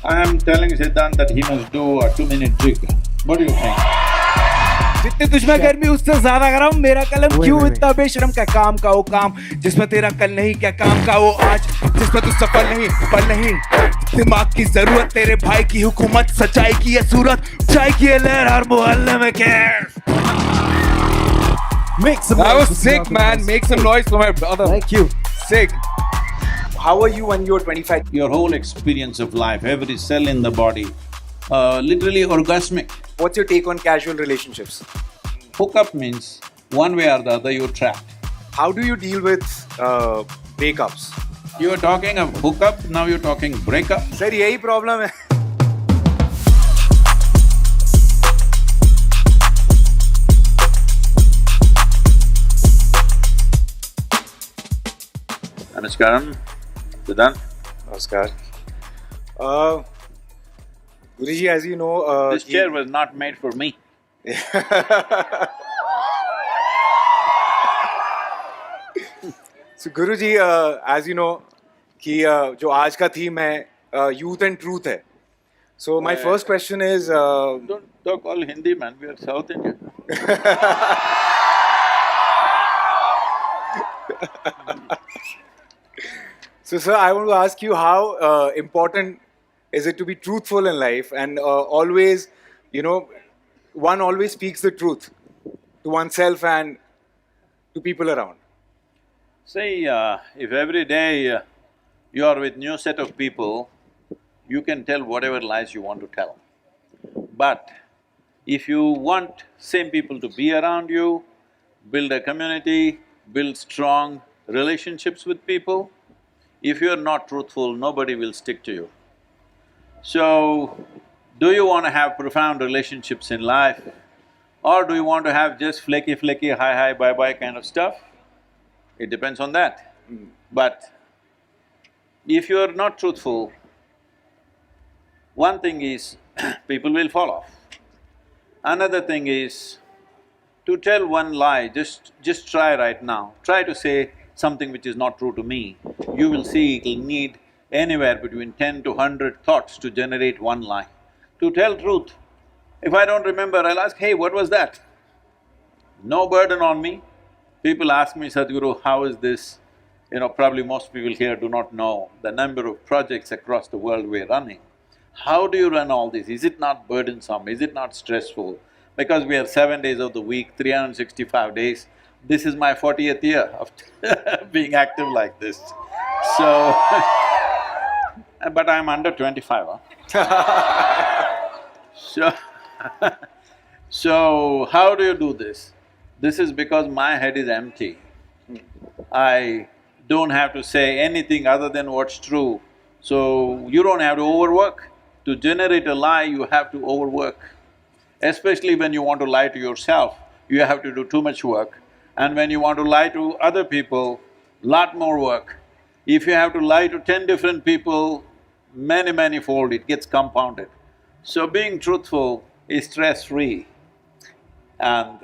I am telling Siddhant that he must do a 2-minute jig. What do you think? जितनी तुझमें गर्मी उससे ज्यादा गरम मेरा कलम वही, क्यों वही। इतना बेशरम का काम का वो काम जिसमें तेरा कल नहीं क्या काम का वो आज जिसमें तू सफल नहीं पल नहीं दिमाग की जरूरत तेरे भाई की हुकूमत सच्चाई की ये सूरत चाय की ये लहर हर मोहल्ले में क्या Make some That noise was with sick, Siddhant man. Chaturvedi. Make some noise for my brother. Thank you. Sick. How were you when you were 25? Your whole experience of life, every cell in the body, literally orgasmic. What's your take on casual relationships? Hookup means one way or the other you're trapped. How do you deal with breakups? You were talking of hookup, now you're talking breakup. Sir, यही problem है. Namaskaram, Siddhant. Namaskar. Guruji, as you know, This chair was not made for me. So Guruji, as you know, कि जो आज का theme है youth and truth है. So my first question is. Don't talk all Hindi, man, we are South Indian. So, sir, I want to ask you how important is it to be truthful in life and always, one always speaks the truth to oneself and to people around. See, if every day you are with new set of people, you can tell whatever lies you want to tell. But if you want same people to be around you, build a community, build strong relationships with people, if you're not truthful, nobody will stick to you. So, do you want to have profound relationships in life, or do you want to have just flaky, hi, hi, bye-bye kind of stuff? It depends on that. But if you're not truthful, one thing is people will fall off. Another thing is, to tell one lie, just try right now. Try to say something which is not true to me. You will see it'll need anywhere between 10 to 100 thoughts to generate one lie. To tell truth, if I don't remember, I'll ask, hey, what was that? No burden on me. People ask me, Sadhguru, how is this? Probably most people here do not know the number of projects across the world we're running. How do you run all this? Is it not burdensome? Is it not stressful? Because we are 7 days of the week, 365 days. This is my 40th year of being active like this. So but I'm under 25, huh? So how do you do this? This is because my head is empty. I don't have to say anything other than what's true. So you don't have to overwork. To generate a lie, you have to overwork. Especially when you want to lie to yourself, you have to do too much work. And when you want to lie to other people, lot more work. If you have to lie to 10 different people, many fold, it gets compounded. So being truthful is stress-free and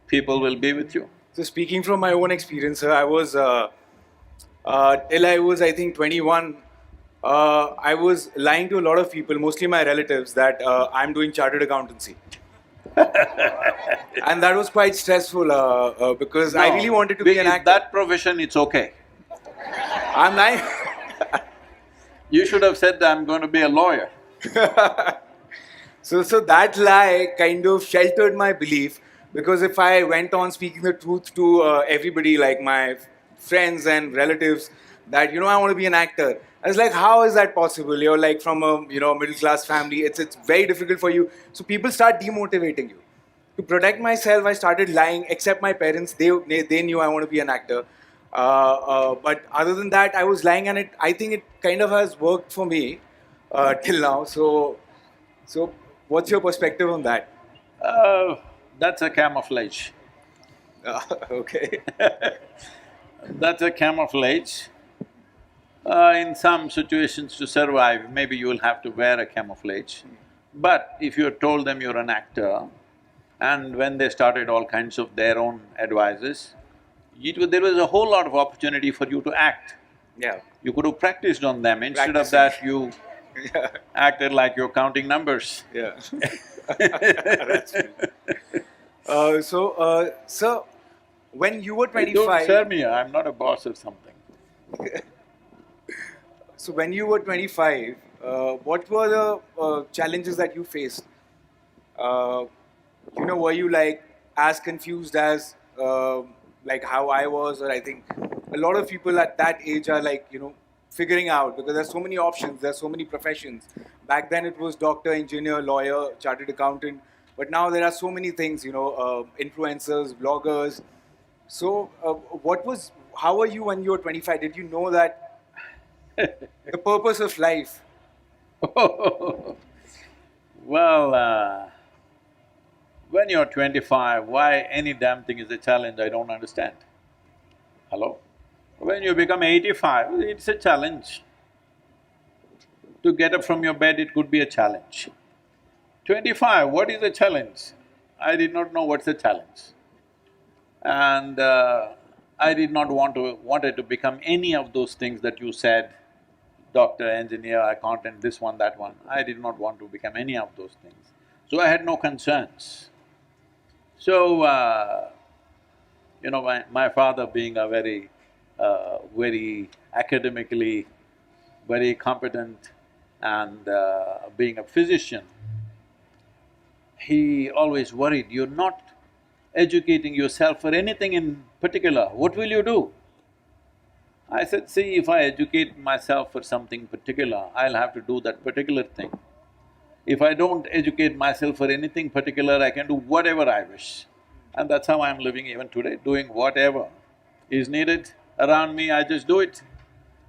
people will be with you. So speaking from my own experience, sir, I was… till I was, I think, 21, I was lying to a lot of people, mostly my relatives, that I'm doing chartered accountancy. And that was quite stressful because I really wanted to be an actor. That profession, it's okay. I'm lying. You should have said, I'm going to be a lawyer. So that lie kind of sheltered my belief, because if I went on speaking the truth to everybody, like my friends and relatives, that I want to be an actor, I was like, how is that possible? You're like from a middle class family, it's very difficult for you. So people start demotivating you. To protect myself, I started lying, except my parents, they knew I want to be an actor. But other than that, I was lying, and I think it kind of has worked for me till now. So what's your perspective on that? That's a camouflage. Okay. That's a camouflage. In some situations to survive, maybe you will have to wear a camouflage. But if you told them you're an actor, and when they started all kinds of their own advices, there was a whole lot of opportunity for you to act. Yeah. You could have practiced on them. Instead of Practicing. that, you Yeah, Acted like you're counting numbers. yeah. That's true. Sir, when you were Hey, don't serve 25, me, I'm not a boss or something. so when you were 25, what were the challenges that you faced? Uh, were you like as confused as like how I was, or I think a lot of people at that age are like figuring out because there's so many options, there's so many professions. Back then it was doctor, engineer, lawyer, chartered accountant, but now there are so many things. Influencers, bloggers. So, how were you when you were 25? Did you know that the purpose of life? Well, when you're 25, why any damn thing is a challenge, I don't understand. Hello? When you become 85, it's a challenge. To get up from your bed, it could be a challenge. 25, what is a challenge? I did not know what's a challenge. And I did not wanted to become any of those things that you said, doctor, engineer, accountant, this one, that one. I did not want to become any of those things. So I had no concerns. So, my father being a very academically very competent and being a physician, he always worried, you're not educating yourself for anything in particular, what will you do? I said, see, if I educate myself for something particular, I'll have to do that particular thing. If I don't educate myself for anything particular, I can do whatever I wish. And that's how I'm living even today, doing whatever is needed around me, I just do it.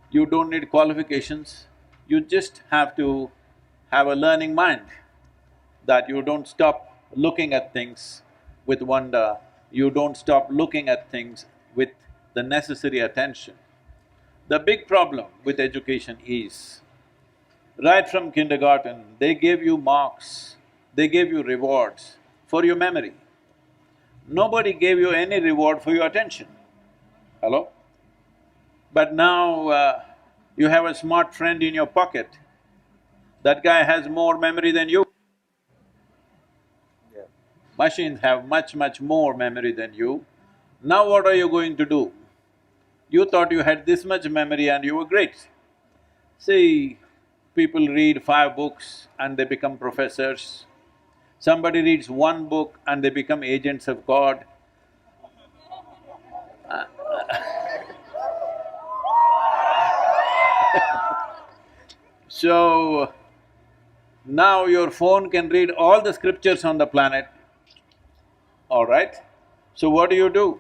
You don't need qualifications, you just have to have a learning mind, that you don't stop looking at things with wonder, you don't stop looking at things with the necessary attention. The big problem with education is, right from kindergarten, they gave you marks, they gave you rewards for your memory. Nobody gave you any reward for your attention. Hello? But now you have a smart friend in your pocket, that guy has more memory than you. Yeah. Machines have much more memory than you. Now what are you going to do? You thought you had this much memory and you were great. See, people read 5 books and they become professors. Somebody reads 1 book and they become agents of God. So, now your phone can read all the scriptures on the planet, all right? So what do?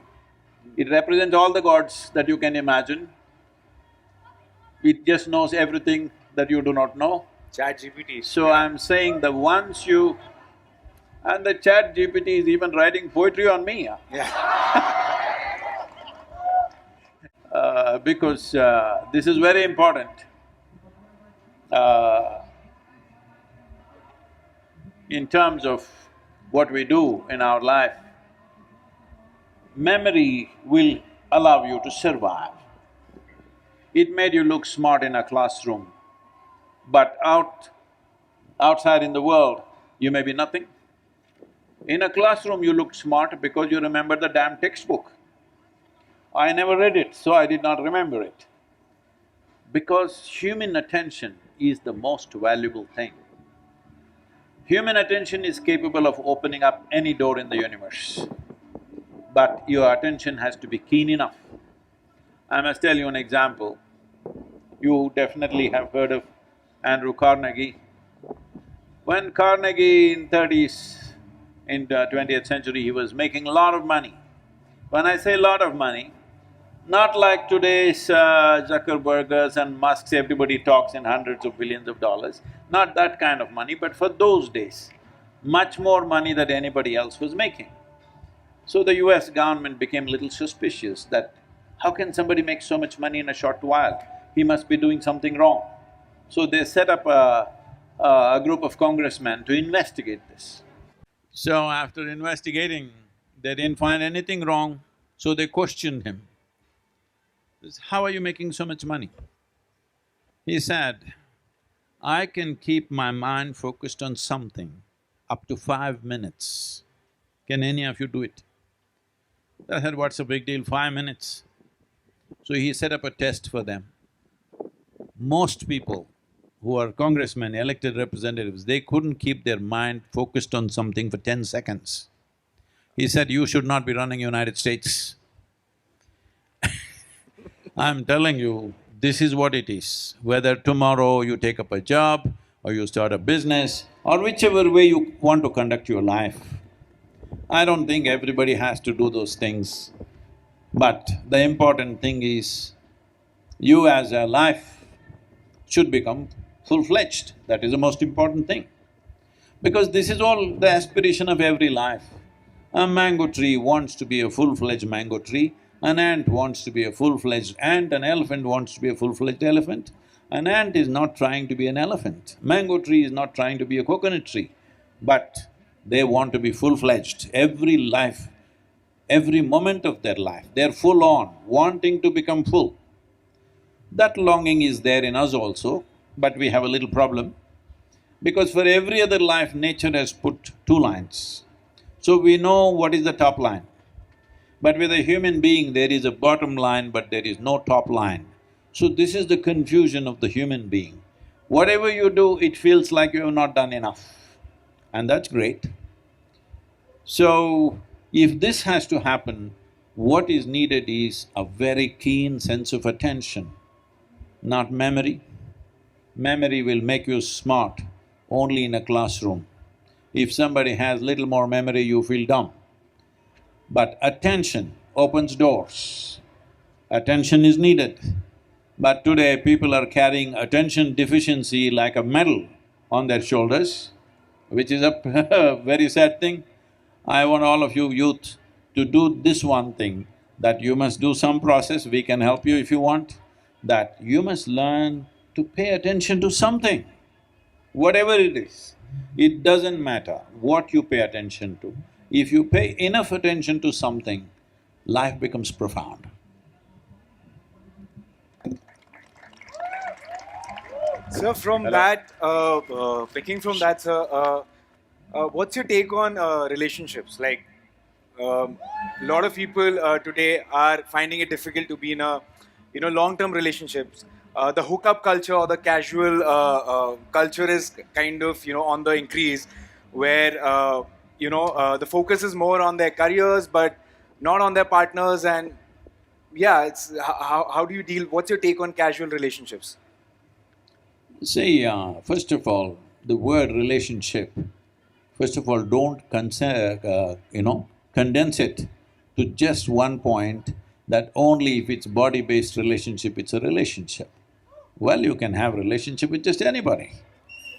It represents all the gods that you can imagine. It just knows everything that you do not know. Chat GPT. So I'm saying that once you… and the chat GPT is even writing poetry on me, Yeah. because this is very important. In terms of what we do in our life, memory will allow you to survive. It made you look smart in a classroom, but outside in the world, you may be nothing. In a classroom, you looked smart because you remember the damn textbook. I never read it, so I did not remember it. Because human attention is the most valuable thing. Human attention is capable of opening up any door in the universe, but your attention has to be keen enough. I must tell you an example. You definitely have heard of Andrew Carnegie. When Carnegie in in the 20th century, he was making a lot of money. When I say lot of money, not like today's Zuckerbergers and Musks, everybody talks in hundreds of billions of dollars, not that kind of money, but for those days, much more money than anybody else was making. So the US government became a little suspicious that how can somebody make so much money in a short while? He must be doing something wrong. So they set up a group of congressmen to investigate this. So after investigating, they didn't find anything wrong, so they questioned him. How are you making so much money? He said, I can keep my mind focused on something up to 5 minutes. Can any of you do it? I said, what's the big deal, 5 minutes? So he set up a test for them. Most people who are congressmen, elected representatives, they couldn't keep their mind focused on something for 10 seconds. He said, you should not be running United States. I'm telling you, this is what it is. Whether tomorrow you take up a job or you start a business or whichever way you want to conduct your life, I don't think everybody has to do those things. But the important thing is, you as a life should become full-fledged. That is the most important thing. Because this is all the aspiration of every life. A mango tree wants to be a full-fledged mango tree, an ant wants to be a full-fledged ant, an elephant wants to be a full-fledged elephant. An ant is not trying to be an elephant, mango tree is not trying to be a coconut tree, but they want to be full-fledged. Every life, every moment of their life, they're full on, wanting to become full. That longing is there in us also, but we have a little problem. Because for every other life, nature has put two lines. So we know what is the top line. But with a human being, there is a bottom line, but there is no top line. So this is the confusion of the human being. Whatever you do, it feels like you have not done enough, and that's great. So, if this has to happen, what is needed is a very keen sense of attention, not memory. Memory will make you smart only in a classroom. If somebody has little more memory, you feel dumb. But attention opens doors. Attention is needed. But today, people are carrying attention deficiency like a medal on their shoulders, which is a very sad thing. I want all of you youth to do this one thing, that you must do some process, we can help you if you want, that you must learn to pay attention to something, whatever it is. It doesn't matter what you pay attention to. If you pay enough attention to something, life becomes profound. Sir, from Hello. that, picking from that, sir, what's your take on relationships? Like, a lot of people today are finding it difficult to be in a, long-term relationships. The hookup culture or the casual culture is kind of, on the increase, where, the focus is more on their careers, but not on their partners. And yeah, it's how do you deal? What's your take on casual relationships? See, first of all, the word relationship, first of all, don't condense it to just one point, that only if it's body-based relationship, it's a relationship. Well, you can have relationship with just anybody.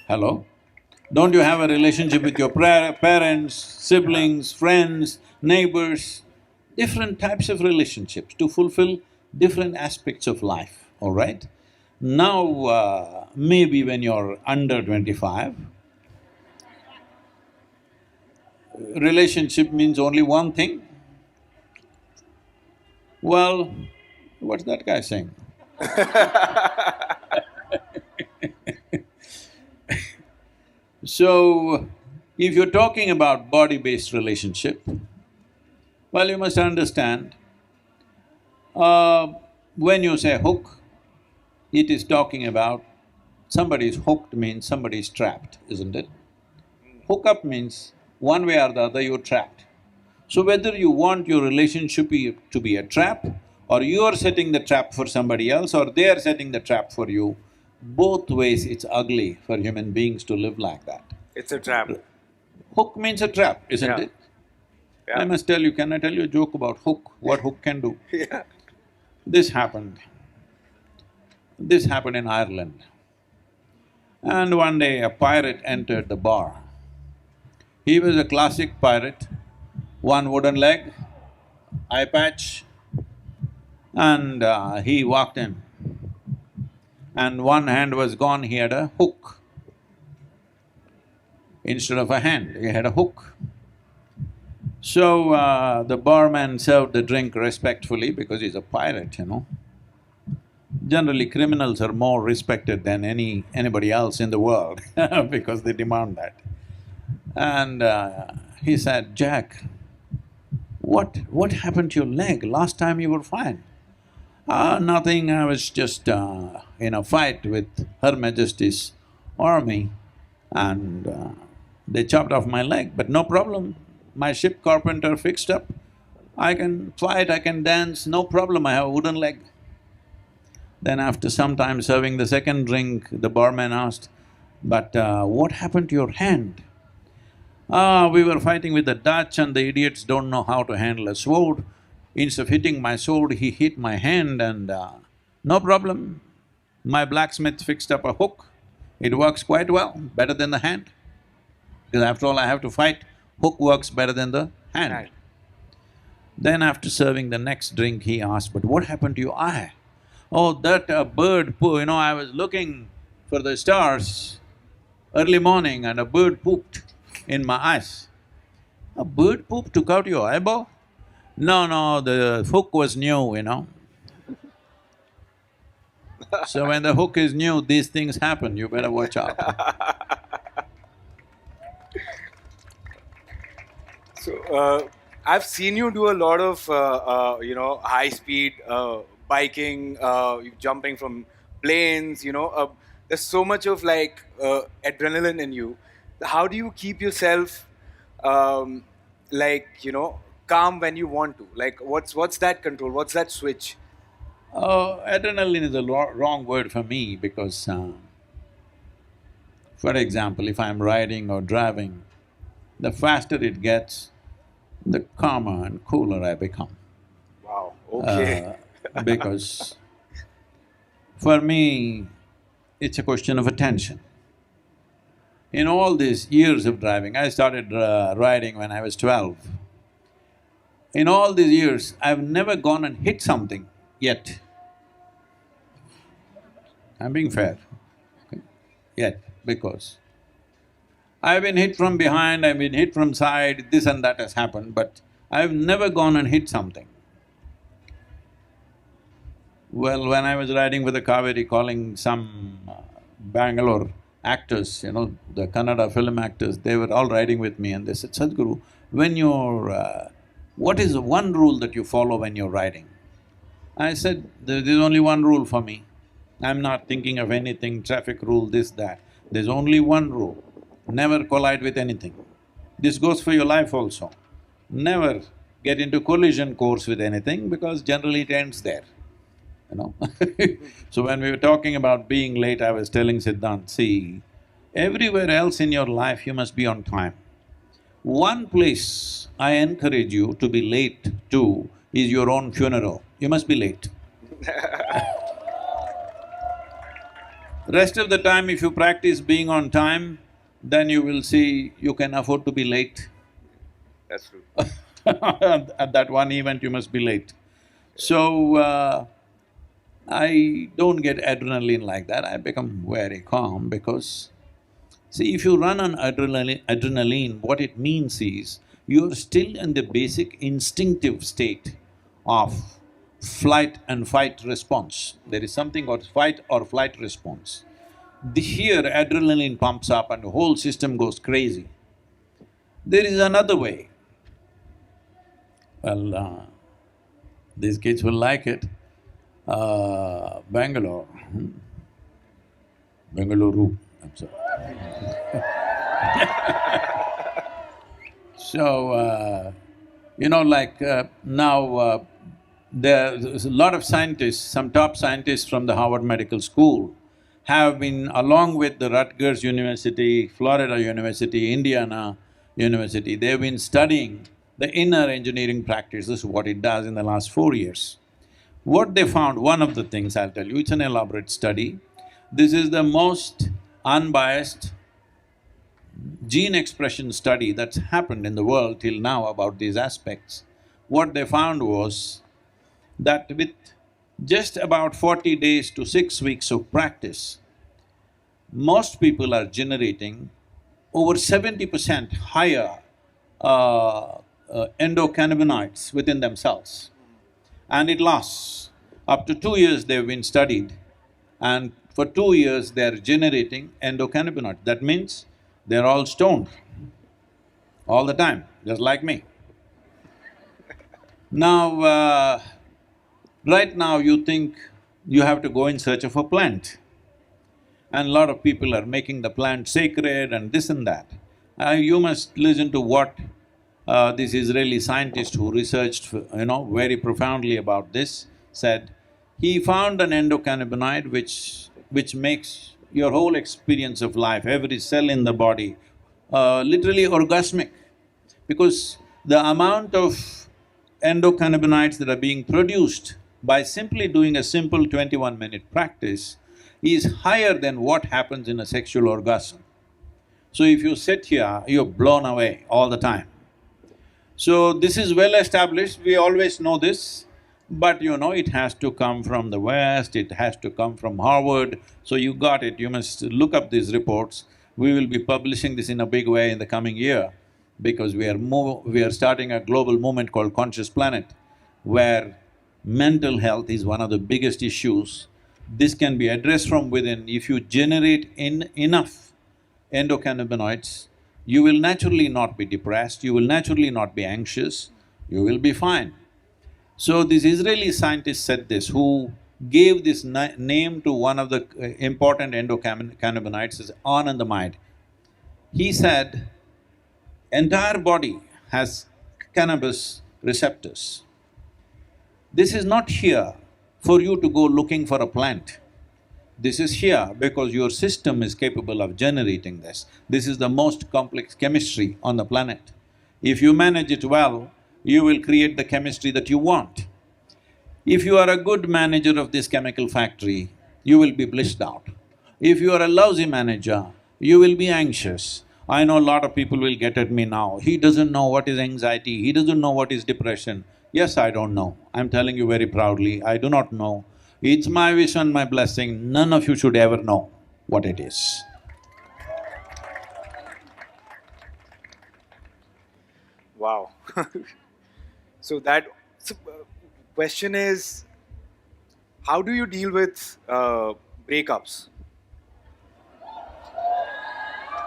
Hello? Don't you have a relationship with your parents, siblings, friends, neighbors? Different types of relationships to fulfill different aspects of life, all right? Now, maybe when you're under 25, relationship means only one thing. Well, what's that guy saying? So, if you're talking about body-based relationship, well, you must understand, when you say hook, it is talking about somebody is hooked means somebody is trapped, isn't it? Hook up means one way or the other you're trapped. So whether you want your relationship to be a trap, or you are setting the trap for somebody else, or they are setting the trap for you, both ways it's ugly for human beings to live like that. It's a trap. Hook means a trap, isn't Yeah. it? Yeah. I must tell you, can I tell you a joke about hook, what hook can do? Yeah. This happened. This happened in Ireland. And one day a pirate entered the bar. He was a classic pirate, one wooden leg, eye patch, and he walked in. And one hand was gone, he had a hook. Instead of a hand, he had a hook. So the barman served the drink respectfully because he's a pirate, Generally, criminals are more respected than anybody else in the world because they demand that. And he said, Jack, what happened to your leg? Last time you were fine. Nothing, I was just in a fight with Her Majesty's army and they chopped off my leg, but no problem. My ship carpenter fixed up. I can fight, I can dance, no problem, I have a wooden leg. Then after some time serving the second drink, the barman asked, but what happened to your hand? We were fighting with the Dutch and the idiots don't know how to handle a sword. Instead of hitting my sword, he hit my hand and no problem. My blacksmith fixed up a hook. It works quite well, better than the hand. Because after all, I have to fight, hook works better than the hand. Right. Then after serving the next drink, he asked, but what happened to your eye? Oh, that bird you know, I was looking for the stars early morning and a bird pooped in my eyes. A bird poop took out your eyeball? No, the hook was new, you know. So when the hook is new, these things happen, you better watch out. So, I've seen you do a lot of, high-speed biking, jumping from planes, there's so much of like adrenaline in you. How do you keep yourself, calm when you want to? Like, what's that control? What's that switch? Adrenaline is a wrong word for me because, for example, if I'm riding or driving, the faster it gets, the calmer and cooler I become. Wow, okay. Because for me, it's a question of attention. In all these years of driving, I started riding when I was 12. In all these years, I've never gone and hit something yet. I'm being fair, okay? Yet, because I've been hit from behind, I've been hit from side, this and that has happened, but I've never gone and hit something. Well, when I was riding with the Kaveri calling some Bengaluru actors, you know, the Kannada film actors, they were all riding with me and they said, Sadhguru, when you're… what is the one rule that you follow when you're riding? I said, there's only one rule for me. I'm not thinking of anything, traffic rule, this, that. There's only one rule, never collide with anything. This goes for your life also. Never get into collision course with anything because generally it ends there, you know. So when we were talking about being late, I was telling Siddhant, see, everywhere else in your life you must be on time. One place I encourage you to be late to is your own funeral. You must be late. Rest of the time, if you practice being on time, then you will see you can afford to be late. That's true. At that one event, you must be late. So, I don't get adrenaline like that, I become very calm because see, if you run on adrenaline, what it means is, you're still in the basic instinctive state of flight and fight response. There is something called fight or flight response. Here, adrenaline pumps up and the whole system goes crazy. There is another way. Well, these kids will like it. Bengaluru, Bengaluru, I'm sorry. So, you know, like now there's a lot of scientists, some top scientists from the Harvard Medical School have been, along with the Rutgers University, Florida University, Indiana University, they've been studying the inner engineering practice. This is what it does in the last 4 years. What they found, one of the things I'll tell you, it's an elaborate study. This is the most unbiased gene expression study that's happened in the world till now about these aspects. What they found was that with just about 40 days to 6 weeks of practice, most people are generating over 70% higher endocannabinoids within themselves. And it lasts. Up to 2 years they've been studied and for 2 years they're generating endocannabinoids. That means they're all stoned all the time, just like me. Now, right now you think you have to go in search of a plant, and a lot of people are making the plant sacred and this and that. You must listen to what this Israeli scientist who researched, very profoundly about this, said. He found an endocannabinoid which makes your whole experience of life, every cell in the body, literally orgasmic, because the amount of endocannabinoids that are being produced by simply doing a simple 21-minute practice is higher than what happens in a sexual orgasm. So if you sit here, you're blown away all the time. So this is well established, we always know this, but it has to come from the West, it has to come from Harvard, so you got it, you must look up these reports. We will be publishing this in a big way in the coming year, because we are starting a global movement called Conscious Planet, where mental health is one of the biggest issues. This can be addressed from within. If you generate enough endocannabinoids, you will naturally not be depressed, you will naturally not be anxious, you will be fine. So this Israeli scientist said this, who gave this name to one of the important endocannabinoids, is anandamide. He said, entire body has cannabis receptors. This is not here for you to go looking for a plant. This is here because your system is capable of generating this. This is the most complex chemistry on the planet. If you manage it well, you will create the chemistry that you want. If you are a good manager of this chemical factory, you will be blissed out. If you are a lousy manager, you will be anxious. I know a lot of people will get at me now, he doesn't know what is anxiety, he doesn't know what is depression. Yes, I don't know, I'm telling you very proudly, I do not know. It's my wish and my blessing, none of you should ever know what it is. Wow. So question is, how do you deal with breakups?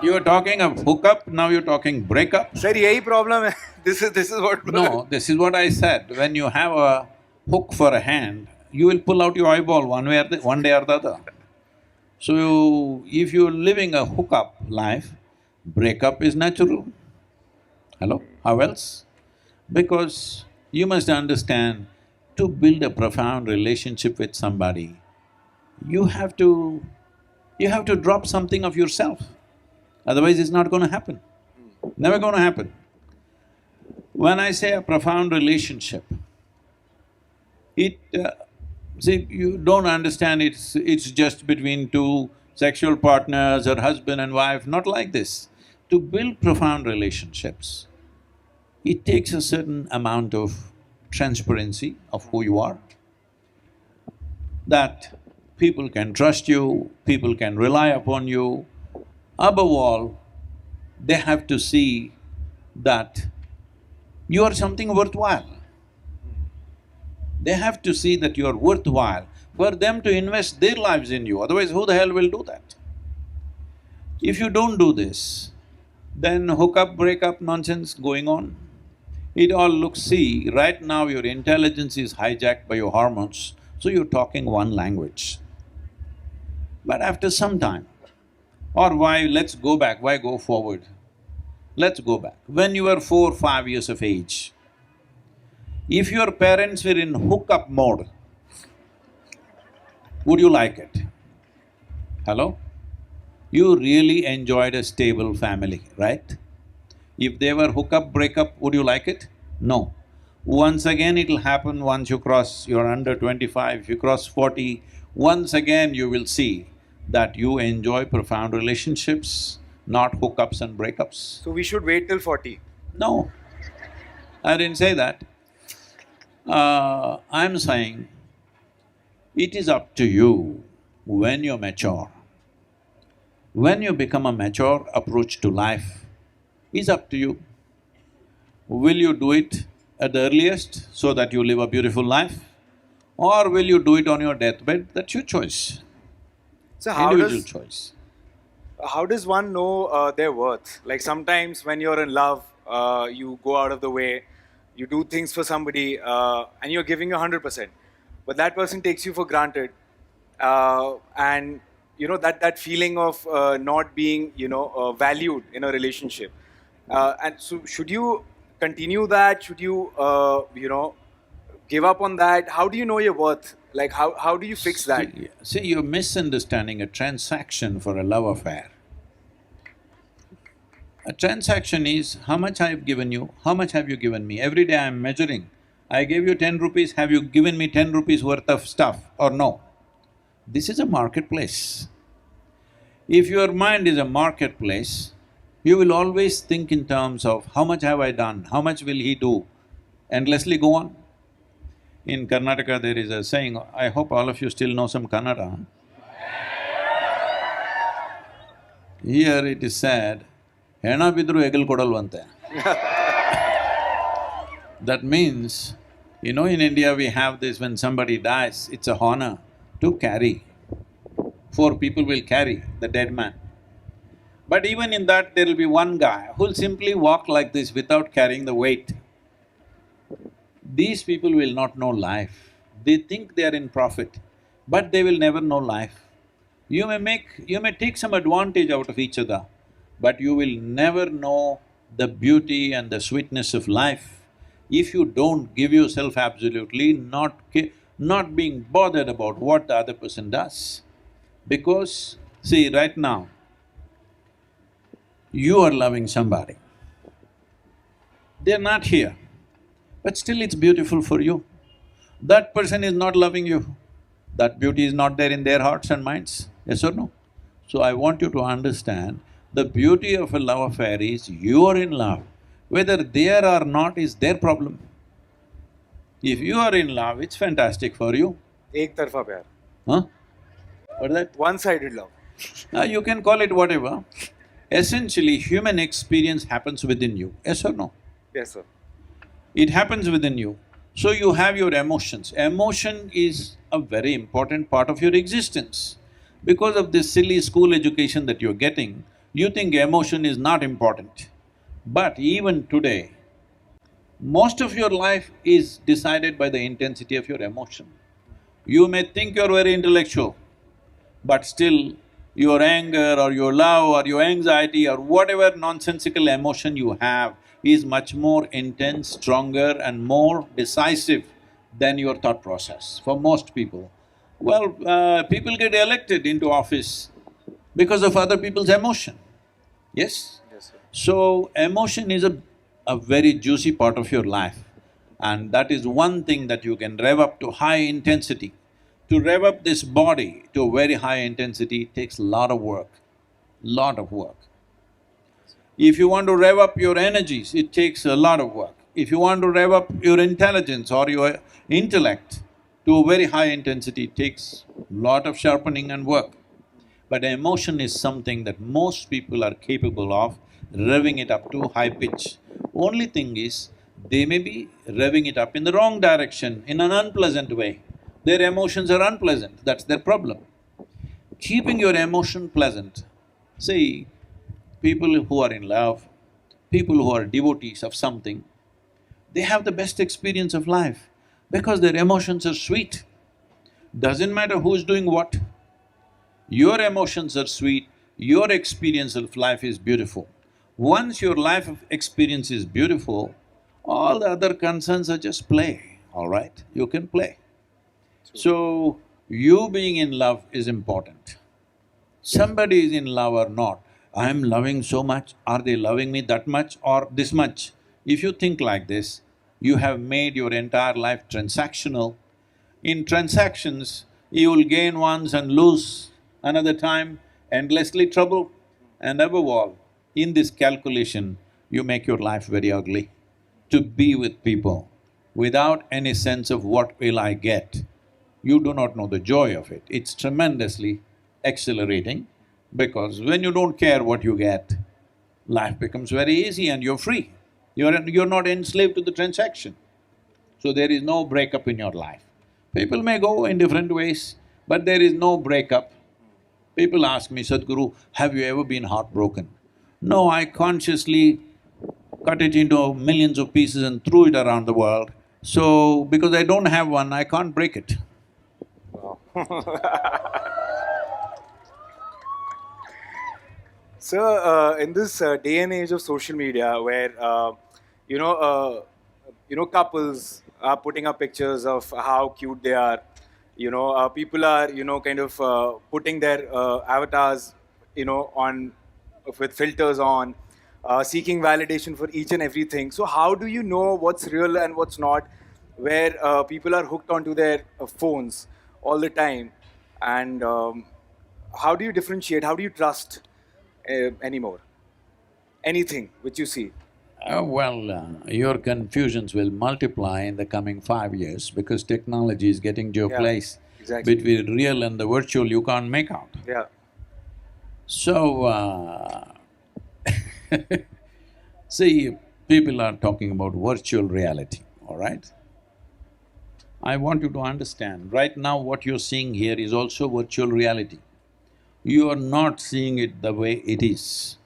You are talking of hookup, now you're talking breakup? Sir, yahi problem hai. This is what… No, this is what I said, when you have a hook for a hand, you will pull out your eyeball one day or the other. So, if you're living a hookup life, breakup is natural. Hello? How else? Because you must understand, to build a profound relationship with somebody, you have to drop something of yourself, otherwise it's not going to happen, never going to happen. When I say a profound relationship, see, you don't understand it's just between two sexual partners or husband and wife, not like this. To build profound relationships, it takes a certain amount of transparency of who you are, that people can trust you, people can rely upon you. Above all, they have to see that you are something worthwhile. They have to see that you are worthwhile for them to invest their lives in you, otherwise who the hell will do that? If you don't do this, then hookup, breakup nonsense going on. It all looks… see, right now your intelligence is hijacked by your hormones, so you're talking one language. But after some time, or let's go back, why go forward? Let's go back. When you were 4, 5 years of age, if your parents were in hookup mode, would you like it? Hello? You really enjoyed a stable family, right? If they were hookup, breakup, would you like it? No. Once again it'll happen once you're under 25, if you cross 40, once again you will see that you enjoy profound relationships, not hookups and breakups. So we should wait till 40? No, I didn't say that. I'm saying it is up to you when you're mature. When you become a mature approach to life, is up to you. Will you do it at the earliest so that you live a beautiful life? Or will you do it on your deathbed? That's your choice. So Individual choice. how does one know their worth? Like sometimes when you're in love, you go out of the way, you do things for somebody, and you're giving your 100%, but that person takes you for granted, and you know that feeling of not being valued in a relationship. And so, should you continue that? Should you give up on that? How do you know your worth? Like how do you fix that? See, you're misunderstanding a transaction for a love affair. A transaction is how much I've given you, how much have you given me. Every day I'm measuring. I gave you 10 rupees, have you given me 10 rupees worth of stuff or no? This is a marketplace. If your mind is a marketplace, you will always think in terms of how much have I done, how much will he do, endlessly go on. In Karnataka there is a saying, I hope all of you still know some Kannada. Here it is said, Hena bidru egil kodalvante. That means, in India we have this, when somebody dies, it's a honor to carry. 4 people will carry the dead man. But even in that, there will be one guy who'll simply walk like this without carrying the weight. These people will not know life. They think they are in profit, but they will never know life. You may take some advantage out of each other, but you will never know the beauty and the sweetness of life if you don't give yourself absolutely, not being bothered about what the other person does. Because, see, right now, you are loving somebody. They're not here, but still it's beautiful for you. That person is not loving you, that beauty is not there in their hearts and minds, yes or no? So I want you to understand, the beauty of a love affair is you are in love. Whether they are or not is their problem. If you are in love, it's fantastic for you. Ek tarfa pyar. Huh? What is that? One-sided love. You can call it whatever. Essentially, human experience happens within you, yes or no? Yes, sir. It happens within you. So you have your emotions. Emotion is a very important part of your existence. Because of this silly school education that you're getting, you think emotion is not important. But even today, most of your life is decided by the intensity of your emotion. You may think you're very intellectual, but still your anger or your love or your anxiety or whatever nonsensical emotion you have is much more intense, stronger and more decisive than your thought process for most people. Well, people get elected into office because of other people's emotion, yes? Yes, sir. So, emotion is a very juicy part of your life, and that is one thing that you can rev up to high intensity. To rev up this body to a very high intensity takes a lot of work, lot of work. If you want to rev up your energies, it takes a lot of work. If you want to rev up your intelligence or your intellect to a very high intensity, it takes lot of sharpening and work. But emotion is something that most people are capable of revving it up to high pitch. Only thing is, they may be revving it up in the wrong direction, in an unpleasant way. Their emotions are unpleasant, that's their problem. Keeping your emotion pleasant. See, people who are in love, people who are devotees of something, they have the best experience of life because their emotions are sweet. Doesn't matter who's doing what, your emotions are sweet, your experience of life is beautiful. Once your life experience is beautiful, all the other concerns are just play, all right? You can play. So, you being in love is important. Somebody is in love or not, I'm loving so much, are they loving me that much or this much? If you think like this, you have made your entire life transactional. In transactions, you will gain once and lose another time, endlessly trouble. And above all, in this calculation, you make your life very ugly. To be with people without any sense of what will I get, you do not know the joy of it. It's tremendously accelerating because when you don't care what you get, life becomes very easy and you're free. You're not enslaved to the transaction. So there is no breakup in your life. People may go in different ways, but there is no breakup. People ask me, Sadhguru, have you ever been heartbroken? No, I consciously cut it into millions of pieces and threw it around the world. So, because I don't have one, I can't break it. So, in this day and age of social media, where you know, couples are putting up pictures of how cute they are, people are kind of putting their avatars, on with filters on, seeking validation for each and everything. So, how do you know what's real and what's not? Where people are hooked onto their phones all the time, and how do you differentiate? How do you trust anymore? Anything which you see. Your confusions will multiply in the coming 5 years because technology is getting to a Yeah, place exactly. between real and the virtual you can't make out. Yeah. So, see, people are talking about virtual reality, all right? I want you to understand, right now what you're seeing here is also virtual reality. You are not seeing it the way it is.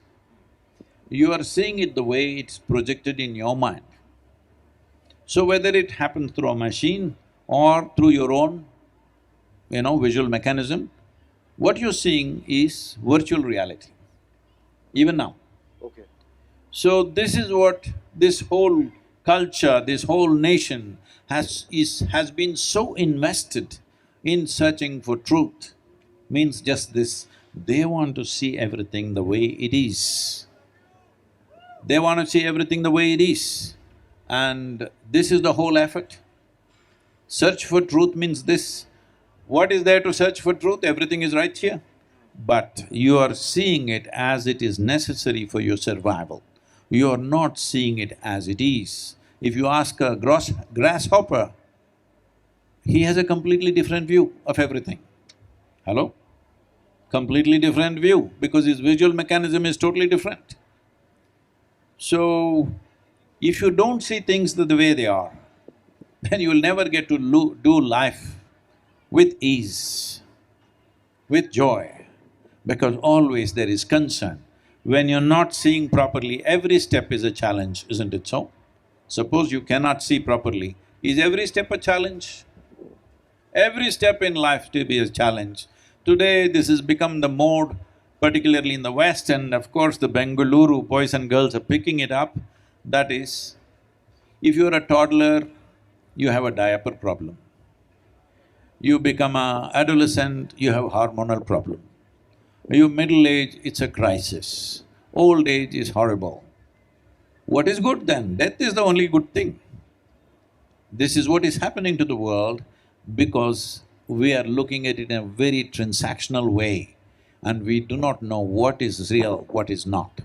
You are seeing it the way it's projected in your mind. So whether it happens through a machine or through your own, visual mechanism, what you're seeing is virtual reality, even now. Okay. So this is what this whole culture, this whole nation has been so invested in searching for truth, means just this, they want to see everything the way it is. They want to see everything the way it is. And this is the whole effort. Search for truth means this. What is there to search for truth? Everything is right here. But you are seeing it as it is necessary for your survival. You are not seeing it as it is. If you ask a grasshopper, he has a completely different view of everything. Hello? Completely different view because his visual mechanism is totally different. So, if you don't see things the way they are, then you will never get to do life with ease, with joy, because always there is concern. When you're not seeing properly, every step is a challenge, isn't it so? Suppose you cannot see properly, is every step a challenge? Every step in life to be a challenge. Today this has become the mode, particularly in the West, and of course the Bengaluru boys and girls are picking it up. That is, if you're a toddler, you have a diaper problem. You become a adolescent, you have hormonal problem. You middle age, it's a crisis. Old age is horrible. What is good then? Death is the only good thing. This is what is happening to the world because we are looking at it in a very transactional way and we do not know what is real, what is not.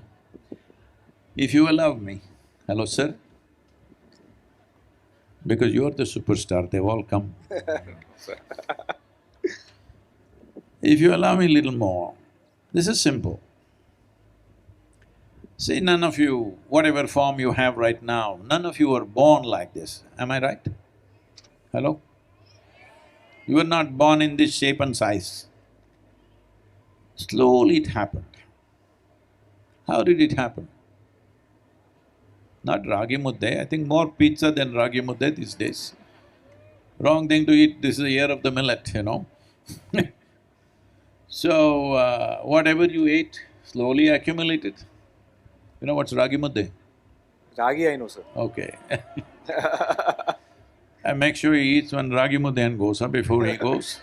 If you allow me, hello sir, because you are the superstar, they've all come. If you allow me a little more, this is simple. See, none of you, whatever form you have right now, none of you were born like this, am I right? Hello? You were not born in this shape and size. Slowly it happened. How did it happen? Not ragi mudde, I think more pizza than ragi mudde these days. Wrong thing to eat, this is the year of the millet. So, whatever you ate, slowly accumulated. You know what's ragi mudde? Ragi, I know, sir. Okay. And make sure he eats one ragi mudde and goes, before he goes.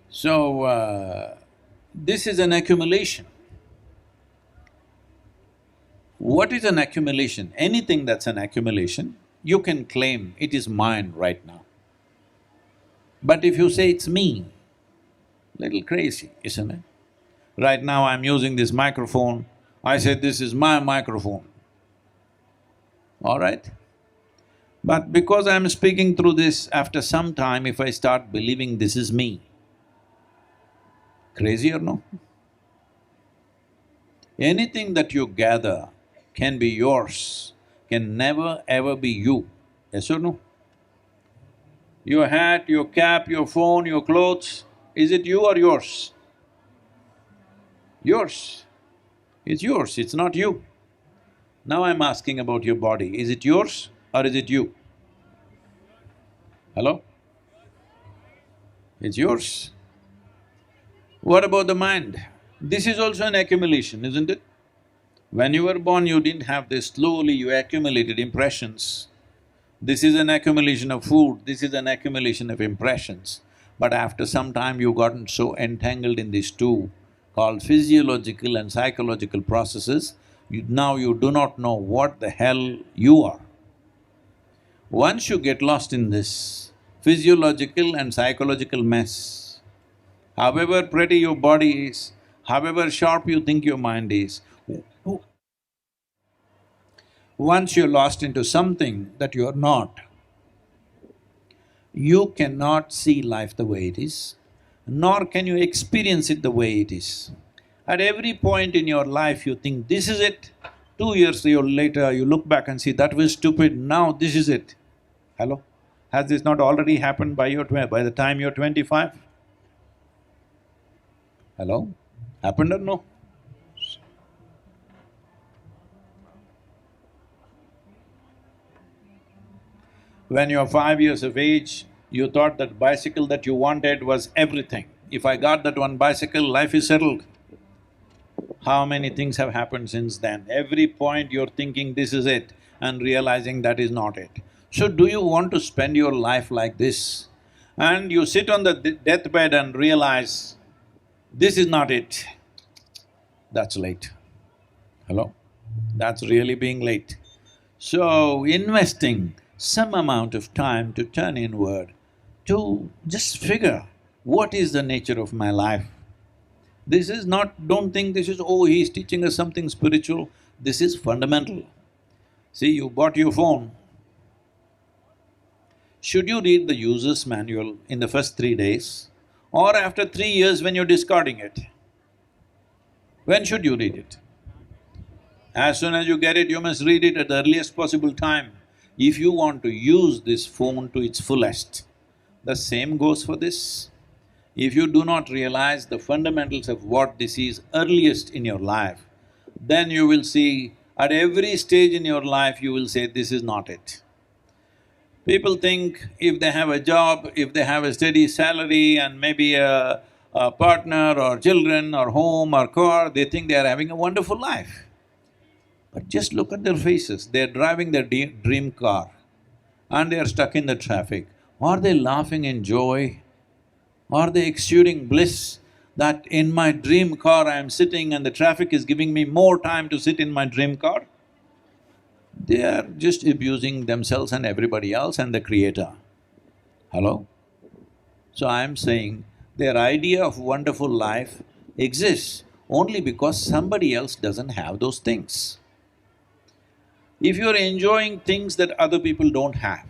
So, this is an accumulation. What is an accumulation? Anything that's an accumulation, you can claim it is mine right now. But if you say it's me, little crazy, isn't it? Right now I'm using this microphone, I say this is my microphone, all right? But because I'm speaking through this, after some time if I start believing this is me, crazy or no? Anything that you gather can be yours, can never ever be you, yes or no? Your hat, your cap, your phone, your clothes, is it you or yours? Yours. It's yours, it's not you. Now I'm asking about your body, is it yours or is it you? Hello? It's yours. What about the mind? This is also an accumulation, isn't it? When you were born, you didn't have this, slowly you accumulated impressions. This is an accumulation of food, this is an accumulation of impressions. But after some time, you've gotten so entangled in these two, called physiological and psychological processes, now you do not know what the hell you are. Once you get lost in this physiological and psychological mess, however pretty your body is, however sharp you think your mind is, once you're lost into something that you're not, you cannot see life the way it is, nor can you experience it the way it is. At every point in your life you think, this is it. 2 years later, you look back and see, that was stupid, now this is it. Hello? Has this not already happened by the time you're 25? Hello? Happened or no? When you're 5 years of age, you thought that bicycle that you wanted was everything. If I got that one bicycle, life is settled. How many things have happened since then? Every point you're thinking this is it and realizing that is not it. So do you want to spend your life like this? And you sit on the deathbed and realize, this is not it. That's late. Hello? That's really being late. So, investing some amount of time to turn inward, to just figure what is the nature of my life. This is not… don't think this is, oh, he's teaching us something spiritual, this is fundamental. See, you bought your phone. Should you read the user's manual in the first 3 days or after 3 years when you're discarding it? When should you read it? As soon as you get it, you must read it at the earliest possible time if you want to use this phone to its fullest. The same goes for this. If you do not realize the fundamentals of what this is earliest in your life, then you will see at every stage in your life you will say, this is not it. People think if they have a job, if they have a steady salary and maybe a partner or children or home or car, they think they are having a wonderful life. But just look at their faces, they're driving their dream car and they are stuck in the traffic. Are they laughing in joy? Are they exuding bliss that in my dream car I am sitting and the traffic is giving me more time to sit in my dream car? They are just abusing themselves and everybody else and the creator. Hello? So I am saying their idea of wonderful life exists only because somebody else doesn't have those things. If you're enjoying things that other people don't have,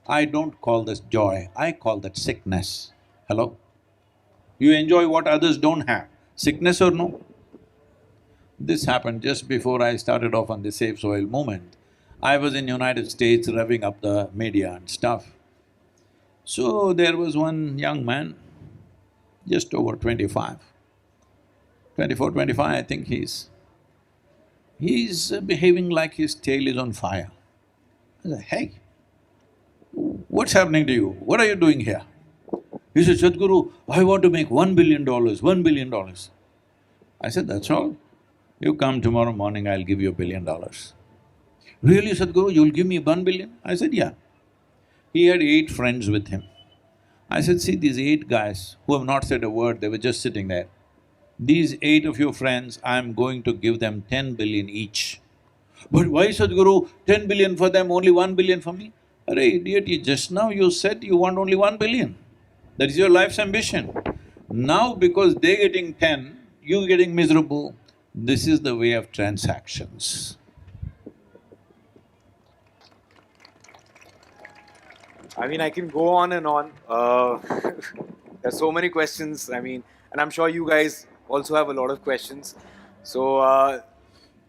I don't call this joy, I call that sickness. Hello? You enjoy what others don't have, sickness or no? This happened just before I started off on the Save Soil movement. I was in United States revving up the media and stuff. So there was one young man, just over 25, 24, 25 I think he's behaving like his tail is on fire. I said, hey, what's happening to you? What are you doing here? He said, Sadhguru, I want to make $1 billion, $1 billion. I said, that's all? You come tomorrow morning, I'll give you $1 billion. Really, Sadhguru, you'll give me 1 billion? I said, yeah. He had 8 friends with him. I said, see, these 8 guys who have not said a word, they were just sitting there. These 8 of your friends, I'm going to give them 10 billion each. But why, Sadhguru, 10 billion for them, only 1 billion for me? Arey idiot, just now you said you want only 1 billion. That is your life's ambition. Now because they're getting 10, you're getting miserable. This is the way of transactions. I mean, I can go on and on. There's so many questions, I mean, and I'm sure you guys also have a lot of questions. So,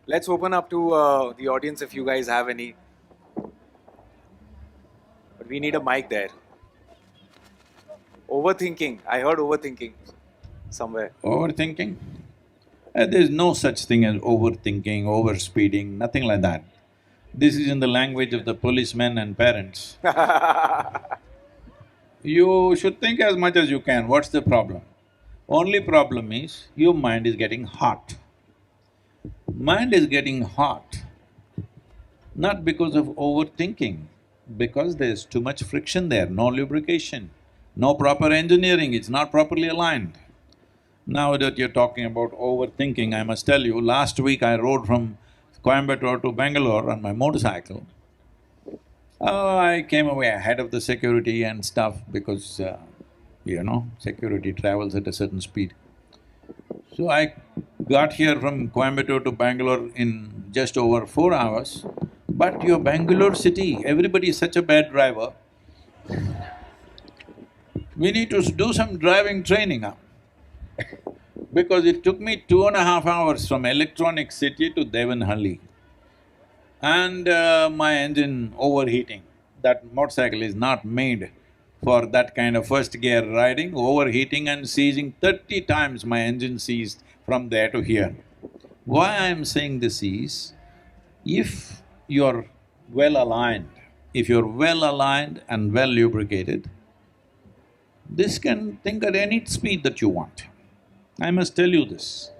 let's open up to the audience if you guys have any. But we need a mic there. Overthinking. I heard overthinking somewhere. Overthinking? There's no such thing as overthinking, overspeeding, nothing like that. This is in the language of the policemen and parents. You should think as much as you can, what's the problem? Only problem is, your mind is getting hot. Mind is getting hot, not because of overthinking, because there's too much friction there, no lubrication, no proper engineering, it's not properly aligned. Now that you're talking about overthinking, I must tell you, last week I rode from Coimbatore to Bengaluru on my motorcycle. I came away ahead of the security and stuff because, security travels at a certain speed. So I got here from Coimbatore to Bangalore in just over 4 hours, but your Bangalore city, everybody is such a bad driver. We need to do some driving training up. Because it took me 2.5 hours from Electronic City to Devanhalli. And my engine overheating. That motorcycle is not made for that kind of first gear riding, overheating and seizing. 30 times my engine seized from there to here. Why I'm saying this is, if you're well aligned, and well lubricated, this can think at any speed that you want. I must tell you this.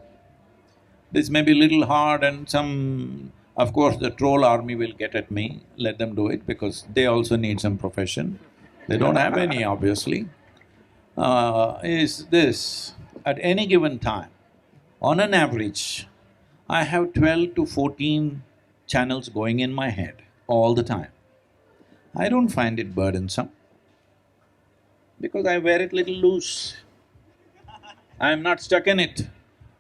This may be little hard and of course the troll army will get at me, let them do it because they also need some profession. They don't have any, obviously. Is this, at any given time, on an average, I have 12 to 14 channels going in my head all the time. I don't find it burdensome because I wear it little loose. I am not stuck in it.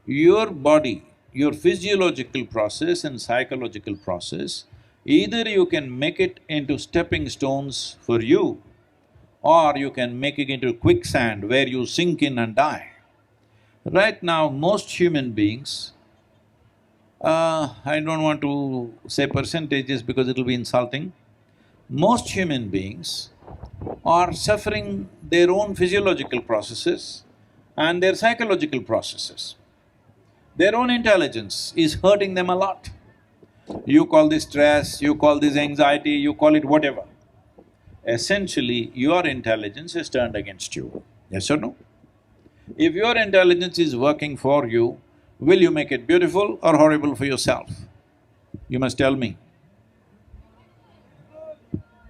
Your body, your physiological process and psychological process, either you can make it into stepping stones for you, or you can make it into quicksand where you sink in and die. Right now, most human beings, I don't want to say percentages because it'll be insulting, most human beings are suffering their own physiological processes and their psychological processes. Their own intelligence is hurting them a lot. You call this stress, you call this anxiety, you call it whatever. Essentially, your intelligence is turned against you, yes or no? If your intelligence is working for you, will you make it beautiful or horrible for yourself? You must tell me.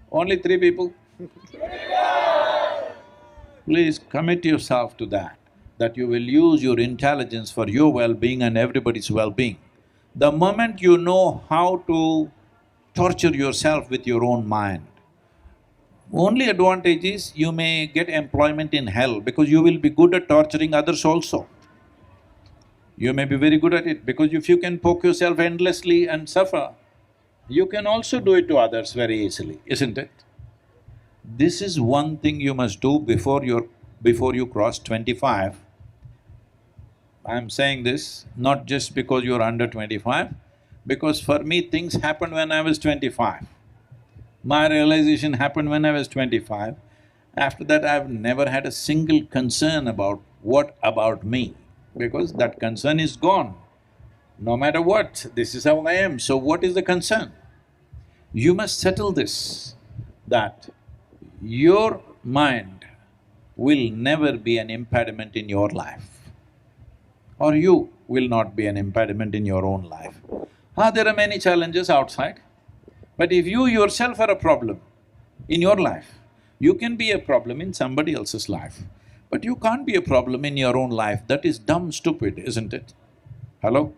Only 3 people? Please commit yourself to that you will use your intelligence for your well-being and everybody's well-being. The moment you know how to torture yourself with your own mind, only advantage is you may get employment in hell because you will be good at torturing others also. You may be very good at it because if you can poke yourself endlessly and suffer, you can also do it to others very easily, isn't it? This is one thing you must do before you cross 25. I'm saying this not just because you're under 25, because for me things happened when I was 25. My realization happened when I was 25. After that, I've never had a single concern about what about me, because that concern is gone. No matter what, this is how I am, so what is the concern? You must settle this, that your mind will never be an impediment in your life, or you will not be an impediment in your own life. There are many challenges outside, but if you yourself are a problem in your life, you can be a problem in somebody else's life, but you can't be a problem in your own life. That is dumb stupid, isn't it? Hello?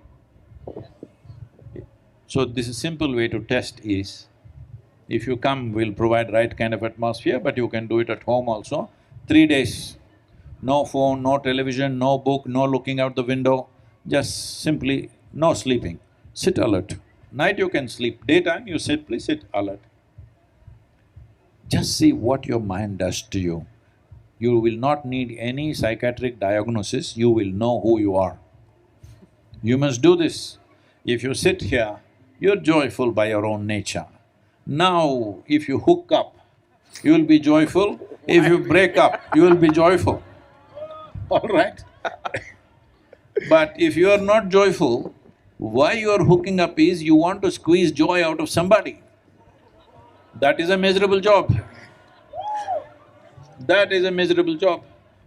So this is simple way to test is, if you come, we'll provide right kind of atmosphere, but you can do it at home also. 3 days, no phone, no television, no book, no looking out the window, just simply no sleeping, sit alert. Night you can sleep, daytime you simply sit alert. Just see what your mind does to you. You will not need any psychiatric diagnosis, you will know who you are. You must do this. If you sit here, you're joyful by your own nature. Now, if you hook up, you will be joyful If you break up, you will be joyful, all right? But if you are not joyful, why you are hooking up is you want to squeeze joy out of somebody. That is a miserable job. That is a miserable job.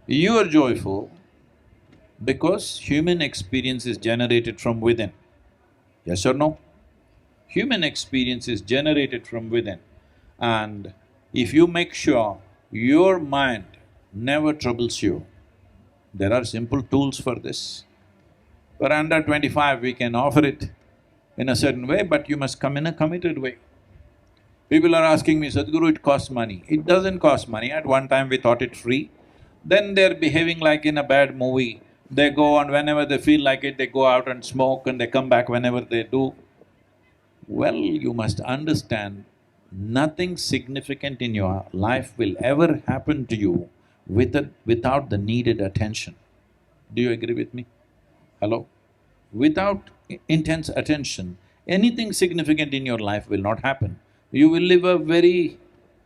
You are joyful because human experience is generated from within. Yes or no? Human experience is generated from within. And if you make sure your mind never troubles you, there are simple tools for this. For under 25, we can offer it in a certain way, but you must come in a committed way. People are asking me, Sadhguru, it costs money. It doesn't cost money. At one time we thought it free. Then they're behaving like in a bad movie. They go on whenever they feel like it, they go out and smoke and they come back whenever they do. Well, you must understand, nothing significant in your life will ever happen to you without the needed attention. Do you agree with me? Hello? Without intense attention, anything significant in your life will not happen. You will live a very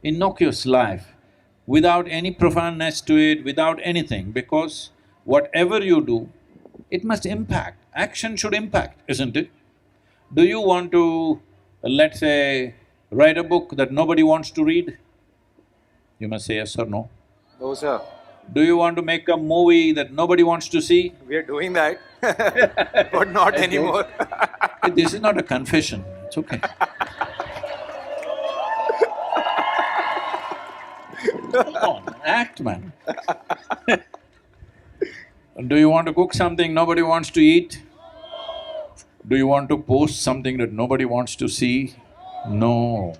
innocuous life without any profoundness to it, without anything, because whatever you do, it must impact. Action should impact, isn't it? Do you want to, let's say, write a book that nobody wants to read? You must say yes or no. No, sir. Do you want to make a movie that nobody wants to see? We are doing that, but not anymore. This is not a confession, it's okay. Come on, act, man. Do you want to cook something nobody wants to eat? Do you want to post something that nobody wants to see? No.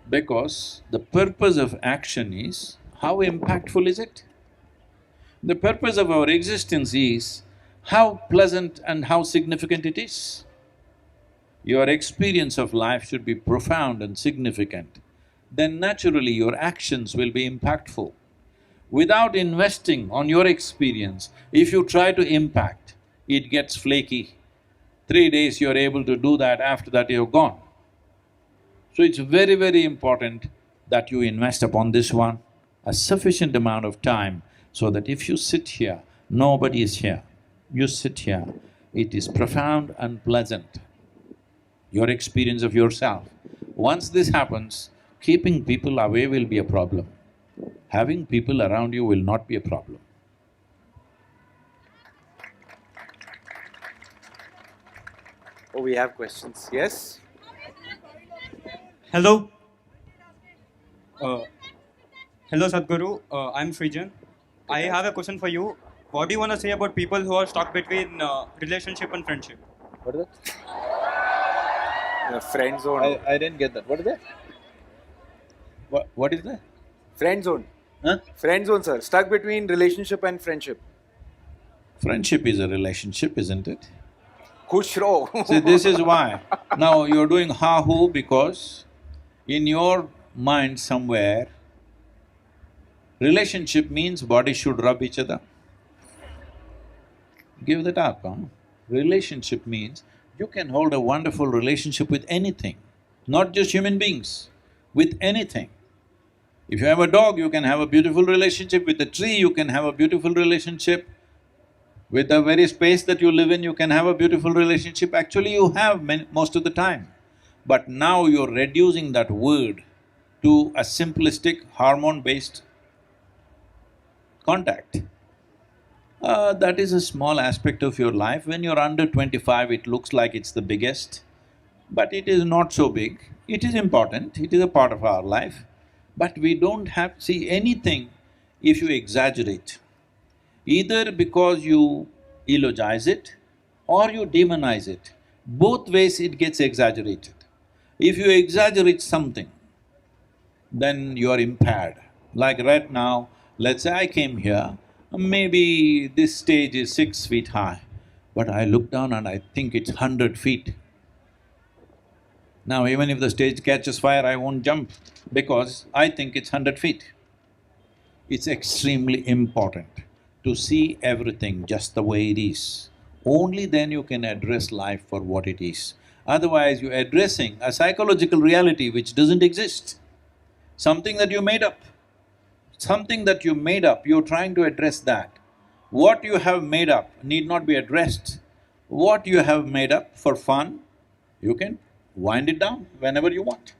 Because the purpose of action is, how impactful is it? The purpose of our existence is how pleasant and how significant it is. Your experience of life should be profound and significant. Then naturally your actions will be impactful. Without investing on your experience, if you try to impact, it gets flaky. 3 days you're able to do that, after that you're gone. So it's very, very important that you invest upon this one a sufficient amount of time so that if you sit here, nobody is here. You sit here, it is profound and pleasant, your experience of yourself. Once this happens, keeping people away will be a problem. Having people around you will not be a problem. Oh, we have questions. Yes? Hello. Hello, Sadhguru. I'm Srijan. I have a question for you. What do you want to say about people who are stuck between relationship and friendship? What is that? Friend zone. I didn't get that. What is that? What is that? Friend zone. Huh? Friend zone, sir. Stuck between relationship and friendship. Friendship is a relationship, isn't it? Khush raho. See, this is why. Now you're doing ha-hu because in your mind somewhere, relationship means bodies should rub each other. Give that up, huh? Relationship means you can hold a wonderful relationship with anything, not just human beings, with anything. If you have a dog, you can have a beautiful relationship. With a tree, you can have a beautiful relationship. With the very space that you live in, you can have a beautiful relationship. Actually, you have most of the time. But now you're reducing that word to a simplistic hormone-based contact. That is a small aspect of your life. When you're under 25, it looks like it's the biggest, but it is not so big. It is important, it is a part of our life, but we don't have… See, anything, if you exaggerate, either because you eulogize it or you demonize it, both ways it gets exaggerated. If you exaggerate something, then you are impaired. Like right now, let's say I came here, maybe this stage is 6 feet high, but I look down and I think it's 100 feet. Now even if the stage catches fire, I won't jump because I think it's 100 feet. It's extremely important to see everything just the way it is. Only then you can address life for what it is. Otherwise, you're addressing a psychological reality which doesn't exist, something that you made up. something that you made up, you're trying to address that. What you have made up need not be addressed. What you have made up for fun, you can wind it down whenever you want.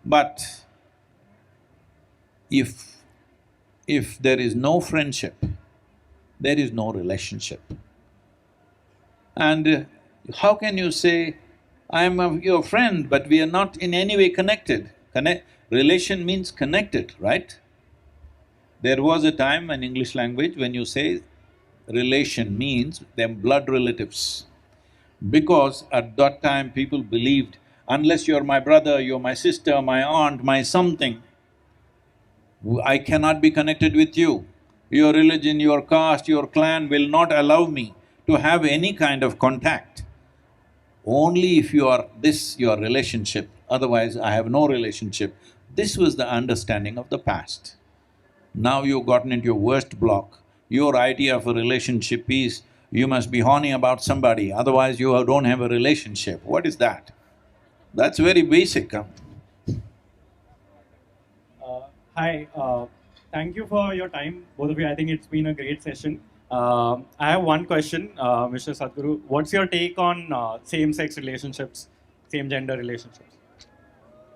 But if there is no friendship, there is no relationship. And how can you say, your friend, but we are not in any way connected? Relation means connected, right? There was a time in English language when you say relation means they're blood relatives. Because at that time people believed, unless you're my brother, you're my sister, my aunt, my something, I cannot be connected with you. Your religion, your caste, your clan will not allow me to have any kind of contact. Only if you are this, your relationship, otherwise I have no relationship. This was the understanding of the past. Now you've gotten into your worst block. Your idea of a relationship is, you must be horny about somebody, otherwise you don't have a relationship. What is that? That's very basic, huh? Hi, thank you for your time, both of you. I think it's been a great session. I have one question, Mr. Sadhguru. What's your take on same-sex relationships, same-gender relationships?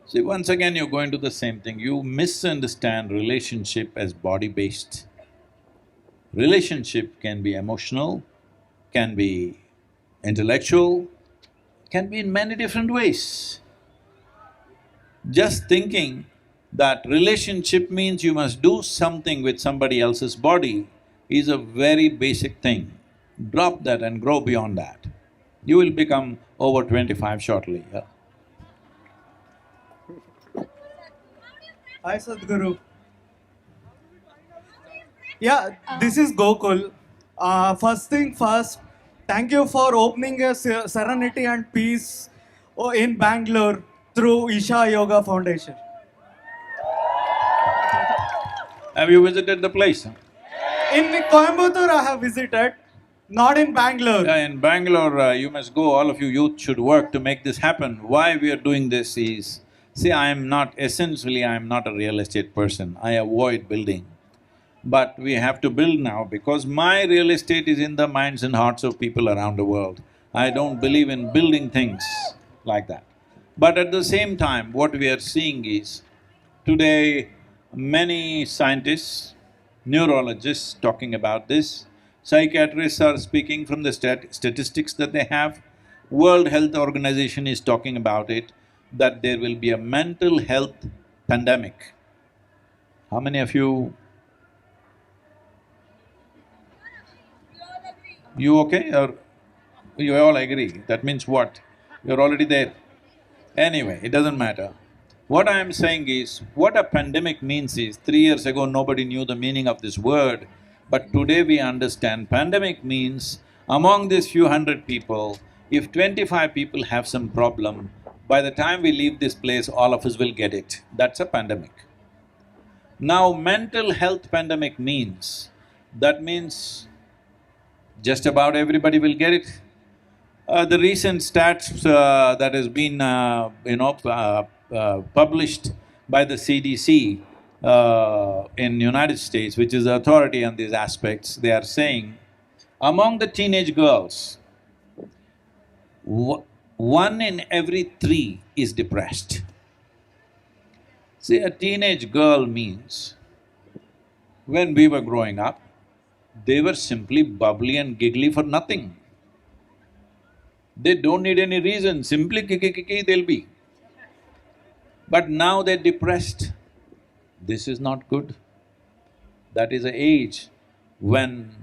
See, once again you're going to the same thing. You misunderstand relationship as body-based. Relationship can be emotional, can be intellectual, can be in many different ways. Just thinking that relationship means you must do something with somebody else's body is a very basic thing. Drop that and grow beyond that. You will become over 25 shortly, yeah? Hi, Sadhguru. Yeah, this is Gokul. First thing first, thank you for opening a serenity and peace in Bangalore through Isha Yoga Foundation. Have you visited the place? In Coimbatore, I have visited, not in Bangalore. Yeah, in Bangalore, you must go, all of you youth should work to make this happen. Why we are doing this is, see, essentially I am not a real estate person, I avoid building. But we have to build now because my real estate is in the minds and hearts of people around the world. I don't believe in building things like that. But at the same time, what we are seeing is, today many scientists, neurologists talking about this, psychiatrists are speaking from the statistics that they have, World Health Organization is talking about it, that there will be a mental health pandemic. How many of you… You okay or you all agree? That means what? You're already there. Anyway, it doesn't matter. What I am saying is, what a pandemic means is, 3 years ago nobody knew the meaning of this word, but today we understand pandemic means among these few hundred people, if 25 people have some problem, by the time we leave this place, all of us will get it. That's a pandemic. Now, mental health pandemic means, that means just about everybody will get it. The recent stats that has been, published by the CDC in United States, which is the authority on these aspects, they are saying, among the teenage girls, 1 in every 3 is depressed. See, a teenage girl means, when we were growing up, they were simply bubbly and giggly for nothing. They don't need any reason, simply kiki they'll be. But now they're depressed. This is not good. That is an age when,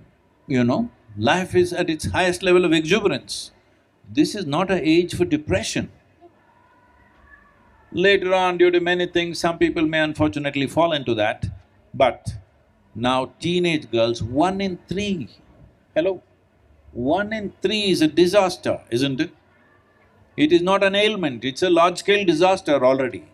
life is at its highest level of exuberance. This is not an age for depression. Later on, due to many things, some people may unfortunately fall into that, but now teenage girls, 1 in 3, hello? 1 in 3 is a disaster, isn't it? It is not an ailment, it's a large-scale disaster already.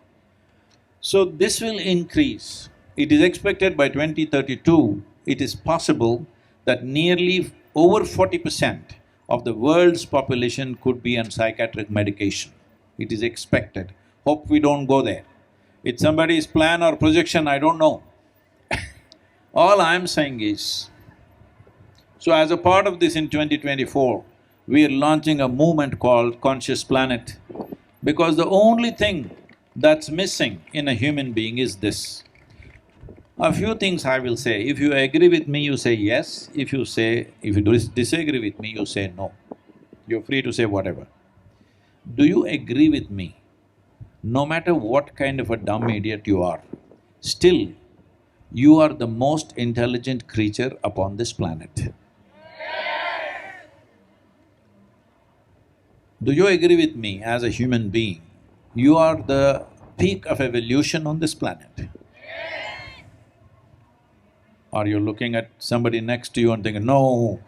So this will increase. It is expected by 2032, it is possible that nearly over 40% of the world's population could be on psychiatric medication. It is expected. Hope we don't go there. It's somebody's plan or projection, I don't know. All I'm saying is, so as a part of this in 2024, we are launching a movement called Conscious Planet, because the only thing that's missing in a human being is this. A few things I will say. If you agree with me, you say yes. If you disagree with me, you say no. You're free to say whatever. Do you agree with me? No matter what kind of a dumb idiot you are, still you are the most intelligent creature upon this planet. Do you agree with me as a human being? You are the peak of evolution on this planet. Or you're looking at somebody next to you and thinking, no.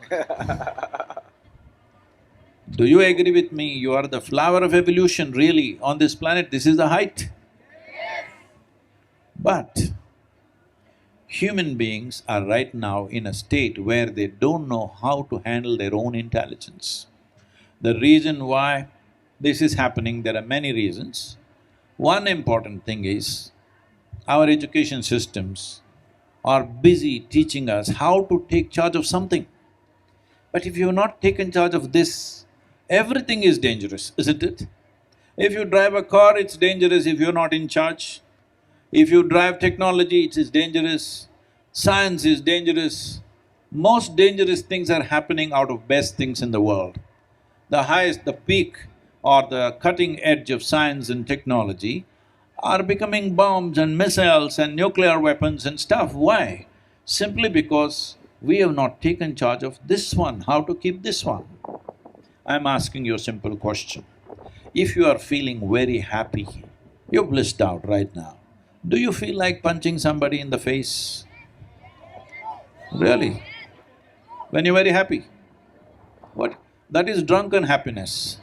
Do you agree with me? You are the flower of evolution, really, on this planet, this is the height. But human beings are right now in a state where they don't know how to handle their own intelligence. The reason why this is happening, there are many reasons. One important thing is, our education systems are busy teaching us how to take charge of something. But if you've not taken charge of this, everything is dangerous, isn't it? If you drive a car, it's dangerous if you're not in charge. If you drive technology, it is dangerous. Science is dangerous. Most dangerous things are happening out of best things in the world. The highest, the peak or the cutting edge of science and technology are becoming bombs and missiles and nuclear weapons and stuff. Why? Simply because we have not taken charge of this one, how to keep this one. I'm asking you a simple question. If you are feeling very happy, you're blissed out right now, do you feel like punching somebody in the face? Really? When you're very happy? What? That is drunken happiness.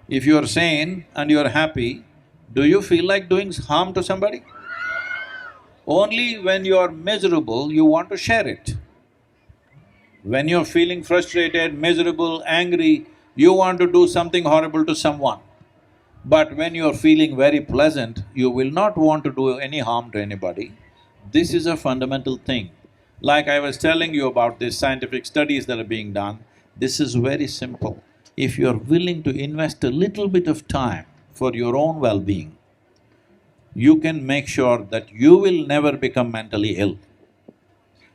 If you're sane and you're happy, do you feel like doing harm to somebody? Only when you're miserable, you want to share it. When you're feeling frustrated, miserable, angry, you want to do something horrible to someone. But when you're feeling very pleasant, you will not want to do any harm to anybody. This is a fundamental thing. Like I was telling you about these scientific studies that are being done, this is very simple. If you're willing to invest a little bit of time for your own well-being, you can make sure that you will never become mentally ill.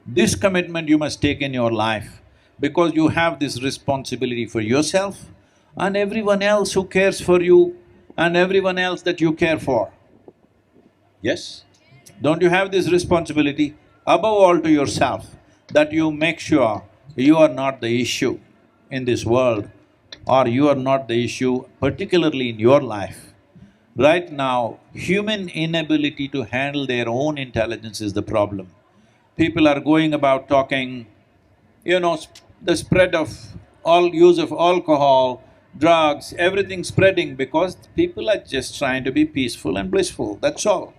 This commitment you must take in your life, because you have this responsibility for yourself and everyone else who cares for you and everyone else that you care for. Yes? Don't you have this responsibility, above all to yourself, that you make sure you are not the issue in this world, or you are not the issue particularly in your life. Right now, human inability to handle their own intelligence is the problem. People are going about talking, the spread of use of alcohol, drugs, everything spreading because people are just trying to be peaceful and blissful, that's all.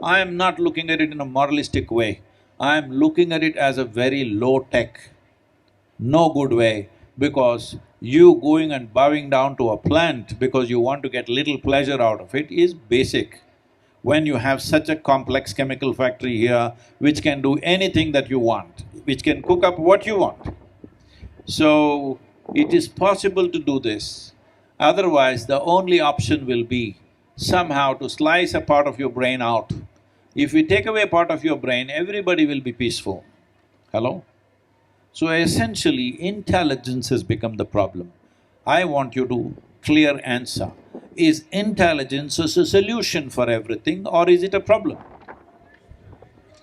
I am not looking at it in a moralistic way, I am looking at it as a very low-tech, no good way, because you going and bowing down to a plant because you want to get little pleasure out of it is basic. When you have such a complex chemical factory here, which can do anything that you want, which can cook up what you want. So, it is possible to do this. Otherwise, the only option will be somehow to slice a part of your brain out. If we take away part of your brain, everybody will be peaceful. Hello? So essentially, intelligence has become the problem. I want you to clear answer. Is intelligence a solution for everything or is it a problem?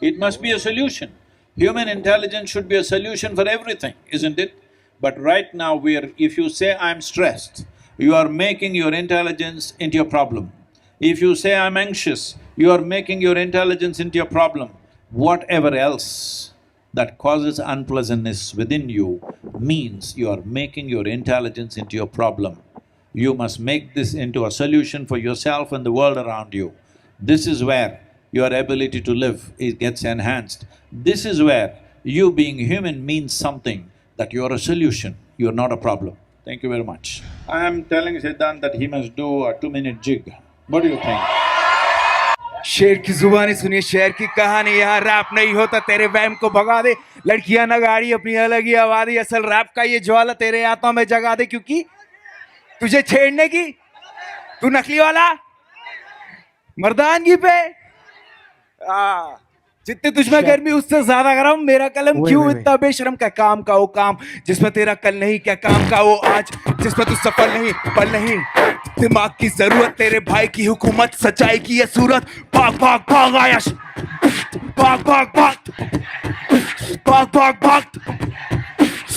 It must be a solution. Human intelligence should be a solution for everything, isn't it? But right now if you say, I'm stressed, you are making your intelligence into a problem. If you say, I'm anxious, you are making your intelligence into a problem. Whatever else that causes unpleasantness within you means you are making your intelligence into a problem. You must make this into a solution for yourself and the world around you. This is where your ability to live gets enhanced. This is where you being human means something, that you're a solution, you're not a problem. Thank you very much. I am telling Siddhant that he must do a 2-minute jig. What do you think? शेर की जुबानी सुनिए शेर की कहानी, यहाँ rap नहीं होता तेरे वहम को भगा दे, लड़कियां ना गाड़ी अपनी अलग ही आबादी, असल रैप का ये ज्वाला तेरे आत्मा में जगा दे, क्योंकि तुझे छेड़ने की तू नकली वाला मर्दानगी पे जितने तुझमें गर्मी उससे ज्यादा गरम मेरा कलम, क्यों इतना बेशरम का काम का वो काम जिसमें तेरा कल नहीं, क्या काम का वो आज जिसमें तू सफल नहीं पल नहीं, दिमाग की जरूरत तेरे भाई की हुकूमत, सच्चाई की ये सूरत, भाग भाग भाग आयश, भाग भाग भाग भाग भाग भाग,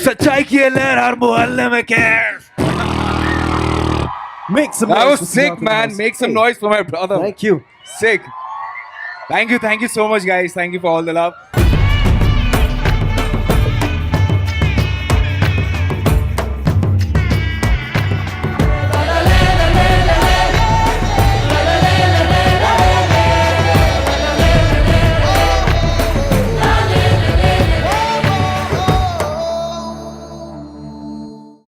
सच्चाई की ये लहर हर मोहल्ले में कैर. Make some That noise was for sick, Siddhant man. Chaturvedi. Make some noise for my brother. Thank you. Sick. Thank you so much, guys. Thank you for all the love.